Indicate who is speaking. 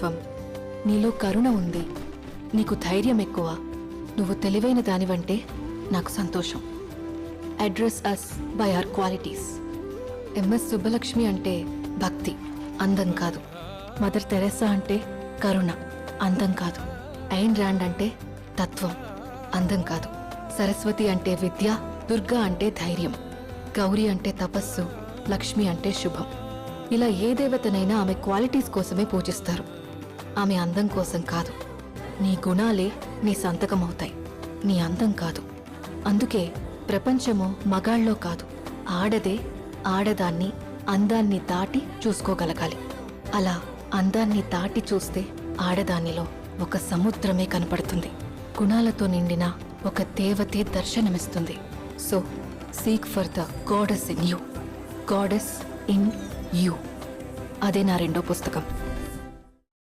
Speaker 1: వ్యక్తిత్వం, నీలో కరుణ ఉంది, నీకు ధైర్యం ఎక్కువ, నువ్వు తెలివైన దానివంటే నాకు సంతోషం. Address us by our qualities. MS Subbalakshmi అంటే భక్తి, అందం కాదు. మదర్ తెరెసా అంటే కరుణ, అందం కాదు. ఐన్ ర్యాండ్ అంటే తత్వం, అందం కాదు. సరస్వతి అంటే విద్య, దుర్గా అంటే ధైర్యం, గౌరీ అంటే తపస్సు, లక్ష్మి అంటే శుభం. ఇలా ఏ దేవతనైనా ఆమె క్వాలిటీస్ కోసమే పూజిస్తారు, ఆమె అందం కోసం కాదు. నీ గుణాలే నీ సంతకం అవుతాయి, నీ అందం కాదు. అందుకే ప్రపంచము మగాళ్ళలో కాదు, ఆడదే ఆడదాన్ని అందాన్ని దాటి చూసుకోగలగాలి. అలా అందాన్ని దాటి చూస్తే ఆడదానిలో ఒక సముద్రమే కనపడుతుంది. గుణాలతో నిండిన ఒక దేవతే దర్శనమిస్తుంది. So seek for the goddess in you, goddess in you. అదే నా రెండో పుస్తకం.